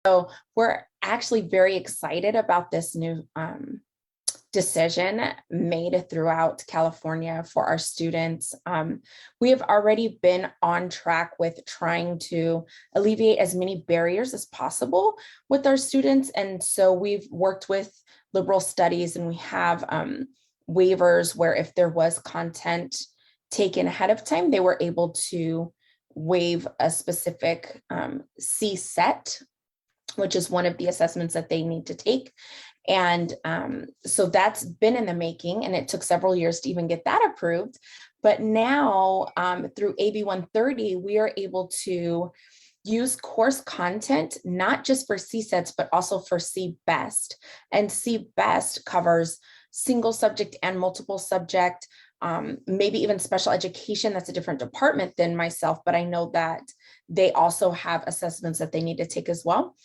So we're actually very excited about this new decision made throughout California for our students. We have already been on track with trying to alleviate as many barriers as possible with our students. And so we've worked with liberal studies, and we have waivers where if there was content taken ahead of time, they were able to waive a specific C set, which is one of the assessments that they need to take. And so that's been in the making, and it took several years to even get that approved. But now through AB 130, we are able to use course content, not just for CSETs, but also for CBEST. And CBEST covers single subject and multiple subject, maybe even special education. That's a different department than myself, but I know that they also have assessments that they need to take as well.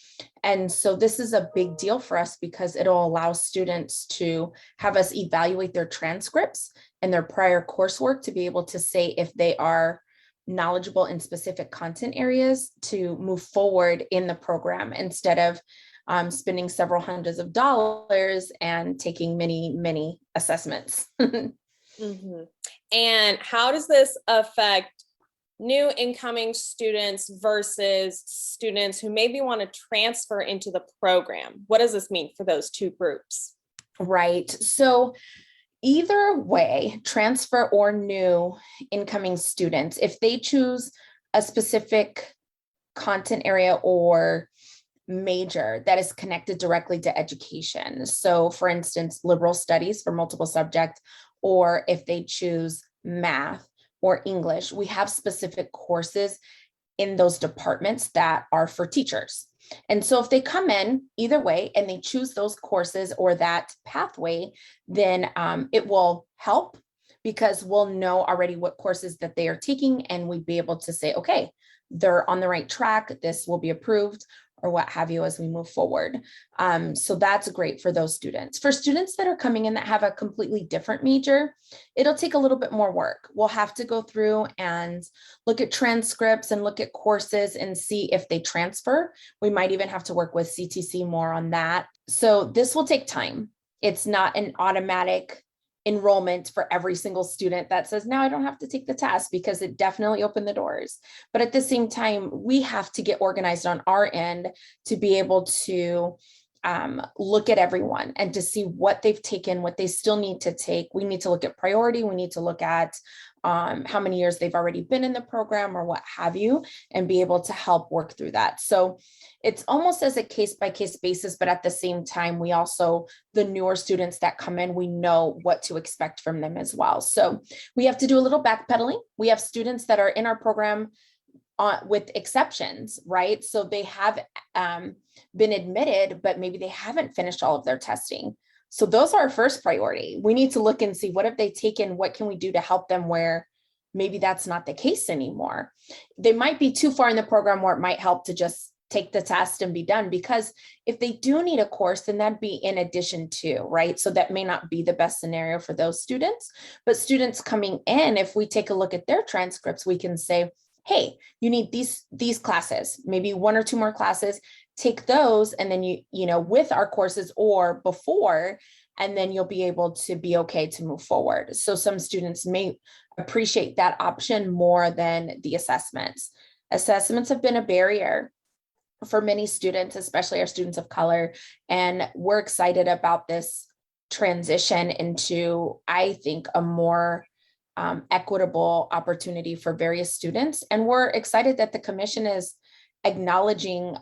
And so this is a big deal for us because it'll allow students to have us evaluate their transcripts and their prior coursework to be able to say if they are knowledgeable in specific content areas to move forward in the program instead of spending several hundreds of dollars and taking many assessments. Mm-hmm. And how does this affect new incoming students versus students who maybe want to transfer into the program? What does this mean for those two groups? Right. So either way, transfer or new incoming students, if they choose a specific content area or major that is connected directly to education. So for instance, liberal studies for multiple subject, or if they choose math or English, we have specific courses in those departments that are for teachers. And so if they come in either way and they choose those courses or that pathway, then it will help because we'll know already what courses that they are taking, and we'd be able to say, okay, they're on the right track, this will be approved, or what have you as we move forward. So that's great for those students. For students that are coming in that have a completely different major, it'll take a little bit more work. We'll have to go through and look at transcripts and look at courses and see if they transfer. We might even have to work with CTC more on that. So this will take time. It's not an automatic enrollment for every single student that says, now I don't have to take the test, because it definitely opened the doors. But at the same time, we have to get organized on our end to be able to look at everyone and to see what they've taken, what they still need to take. We need to look at priority. We need to look at how many years they've already been in the program or what have you, and be able to help work through that. So it's almost as a case-by-case basis, but at the same time, we also, the newer students that come in, we know what to expect from them as well. So we have to do a little backpedaling. We have students that are in our program with exceptions, right? So they have been admitted, but maybe they haven't finished all of their testing. So those are our first priority. We need to look and see what have they taken, what can we do to help them where maybe that's not the case anymore. They might be too far in the program where it might help to just take the test and be done, because if they do need a course, then that'd be in addition to, right? So that may not be the best scenario for those students, but students coming in, if we take a look at their transcripts, we can say, hey, you need these classes, maybe one or two more classes, take those, and then you know, with our courses or before, and then you'll be able to be okay to move forward. So some students may appreciate that option more than the assessments. Assessments have been a barrier for many students, especially our students of color, and we're excited about this transition into, I think, a more equitable opportunity for various students. And we're excited that the commission is acknowledging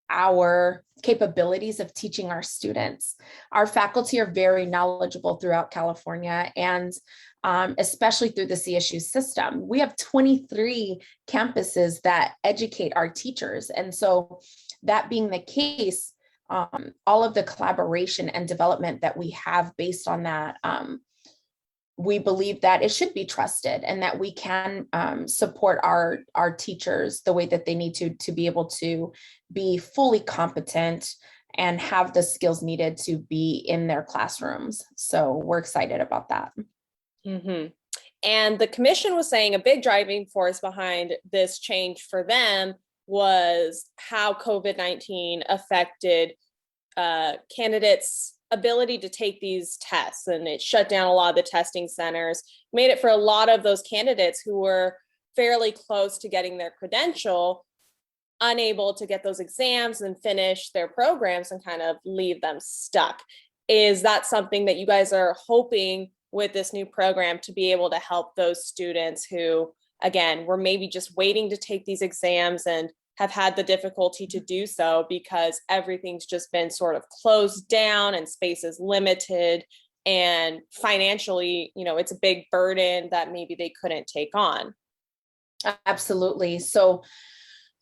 our capabilities of teaching our students. Our faculty are very knowledgeable throughout California, and especially through the CSU system. We have 23 campuses that educate our teachers. And so that being the case, all of the collaboration and development that we have based on that, we believe that it should be trusted and that we can support our teachers the way that they need to be able to be fully competent and have the skills needed to be in their classrooms. So we're excited about that. Mm-hmm. And the commission was saying a big driving force behind this change for them was how COVID-19 affected candidates' ability to take these tests, and it shut down a lot of the testing centers, made it for a lot of those candidates who were fairly close to getting their credential unable to get those exams and finish their programs and kind of leave them stuck. Is that something that you guys are hoping with this new program to be able to help those students who, again, were maybe just waiting to take these exams and have had the difficulty to do so because everything's just been sort of closed down and space is limited, and financially, it's a big burden that maybe they couldn't take on? Absolutely. So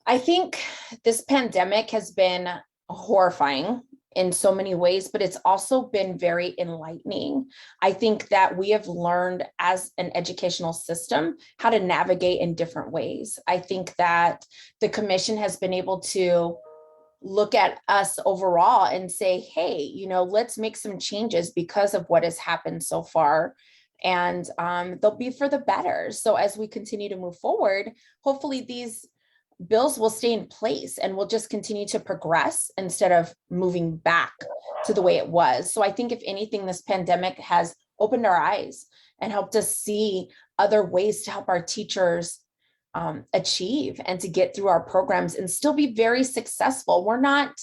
I think this pandemic has been horrifying in so many ways, but it's also been very enlightening. I think that we have learned as an educational system how to navigate in different ways. I think that the commission has been able to look at us overall and say, hey, let's make some changes because of what has happened so far. And they'll be for the better. So as we continue to move forward, hopefully these bills will stay in place and we'll just continue to progress instead of moving back to the way it was. So I think if anything, this pandemic has opened our eyes and helped us see other ways to help our teachers achieve and to get through our programs and still be very successful. We're not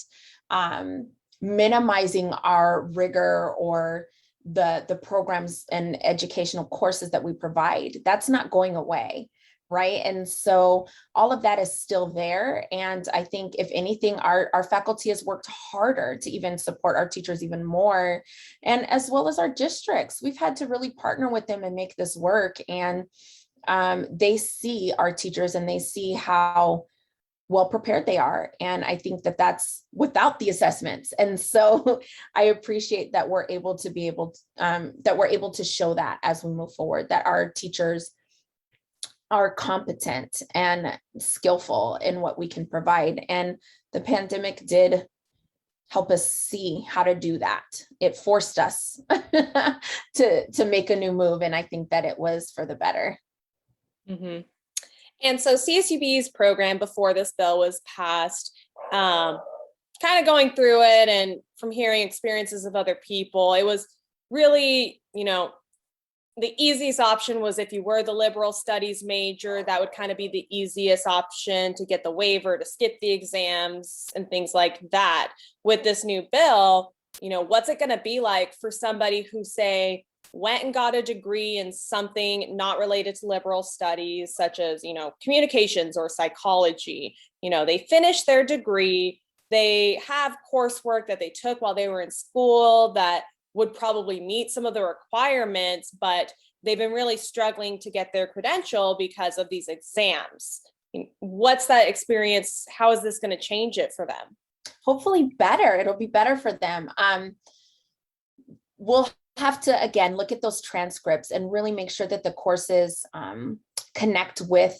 minimizing our rigor or the programs and educational courses that we provide. That's not going away. Right. And so all of that is still there. And I think if anything, our faculty has worked harder to even support our teachers even more. And as well as our districts, we've had to really partner with them and make this work. And they see our teachers and they see how well prepared they are. And I think that that's without the assessments. And so I appreciate that we're able to show that as we move forward, that our teachers are competent and skillful in what we can provide. And the pandemic did help us see how to do that. It forced us to make a new move. And I think that it was for the better. Mm-hmm. And so CSUB's program before this bill was passed, kind of going through it and from hearing experiences of other people, it was really, the easiest option was if you were the liberal studies major, that would kind of be the easiest option to get the waiver, to skip the exams and things like that. With this new bill, what's it going to be like for somebody who, say, went and got a degree in something not related to liberal studies, such as, communications or psychology? They finish their degree, they have coursework that they took while they were in school that would probably meet some of the requirements, but they've been really struggling to get their credential because of these exams. What's that experience? How is this going to change it for them? Hopefully better. It'll be better for them. We'll have to, again, look at those transcripts and really make sure that the courses connect with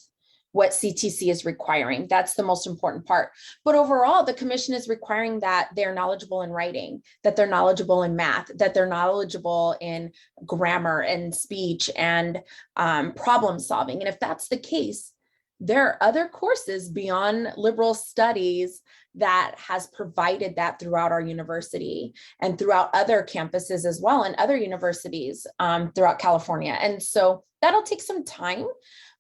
what CTC is requiring. That's the most important part. But overall, the commission is requiring that they're knowledgeable in writing, that they're knowledgeable in math, that they're knowledgeable in grammar and speech and problem solving. And if that's the case, there are other courses beyond liberal studies that has provided that throughout our university and throughout other campuses as well, and other universities throughout California. And so that'll take some time.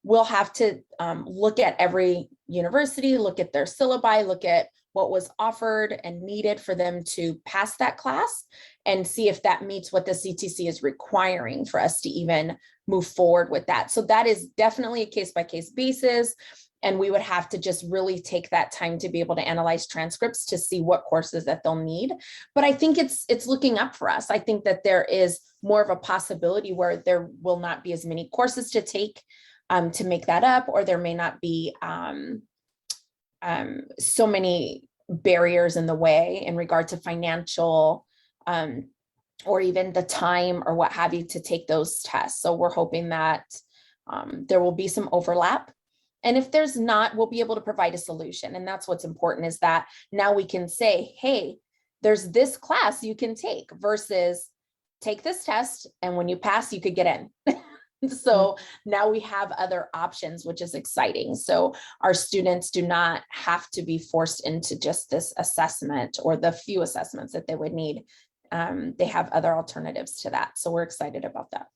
We'll have to look at every university, look at their syllabi, look at what was offered and needed for them to pass that class and see if that meets what the CTC is requiring for us to even move forward with that. So that is definitely a case-by-case basis. And we would have to just really take that time to be able to analyze transcripts to see what courses that they'll need. But I think it's looking up for us. I think that there is more of a possibility where there will not be as many courses to take to make that up, or there may not be so many barriers in the way in regard to financial or even the time or what have you to take those tests. So we're hoping that there will be some overlap. And if there's not, we'll be able to provide a solution. And that's what's important, is that now we can say, hey, there's this class you can take versus take this test, and when you pass, you could get in. So now we have other options, which is exciting. So our students do not have to be forced into just this assessment or the few assessments that they would need. They have other alternatives to that. So we're excited about that.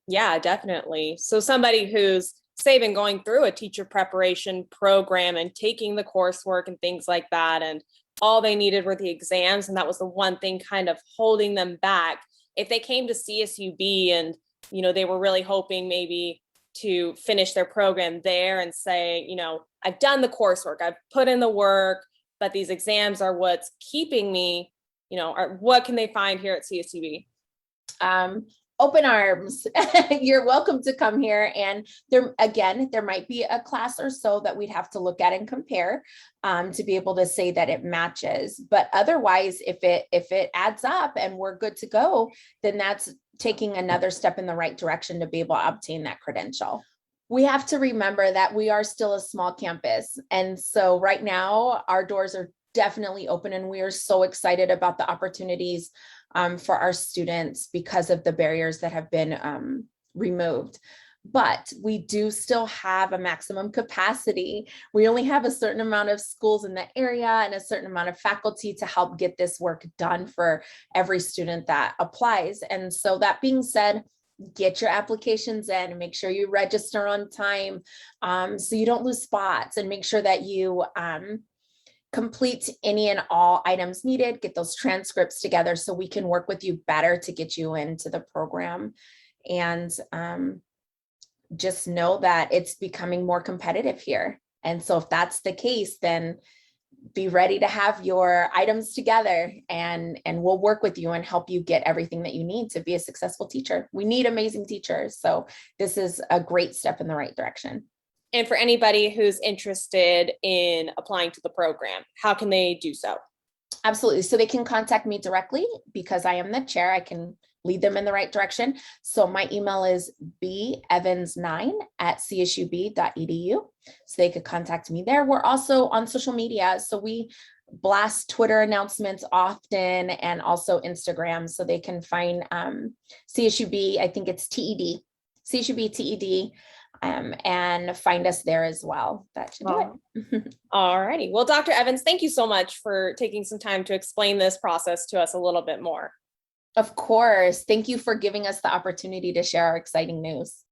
Yeah, definitely. So somebody who's, say, been going through a teacher preparation program and taking the coursework and things like that, and all they needed were the exams, and that was the one thing kind of holding them back. If they came to CSUB and, they were really hoping maybe to finish their program there and say, I've done the coursework, I've put in the work, but these exams are what's keeping me, what can they find here at CSUB? Open arms. You're welcome to come here. And there might be a class or so that we'd have to look at and compare to be able to say that it matches. But otherwise, if it adds up and we're good to go, then that's taking another step in the right direction to be able to obtain that credential. We have to remember that we are still a small campus. And so right now our doors are definitely open, and we are so excited about the opportunities for our students because of the barriers that have been removed. But we do still have a maximum capacity. We only have a certain amount of schools in the area and a certain amount of faculty to help get this work done for every student that applies. And so that being said, get your applications in and make sure you register on time so you don't lose spots, and make sure that you complete any and all items needed, get those transcripts together so we can work with you better to get you into the program. And just know that it's becoming more competitive here. And so if that's the case, then be ready to have your items together, and we'll work with you and help you get everything that you need to be a successful teacher. We need amazing teachers. So this is a great step in the right direction. And for anybody who's interested in applying to the program, how can they do so? Absolutely. So they can contact me directly because I am the chair. I can lead them in the right direction. So my email is bevans9@csub.edu. So they could contact me there. We're also on social media. So we blast Twitter announcements often, and also Instagram. So they can find CSUB, I think it's TED, CSUB TED. And find us there as well. That should do it. All righty. Well, Dr. Evans, thank you so much for taking some time to explain this process to us a little bit more. Of course. Thank you for giving us the opportunity to share our exciting news.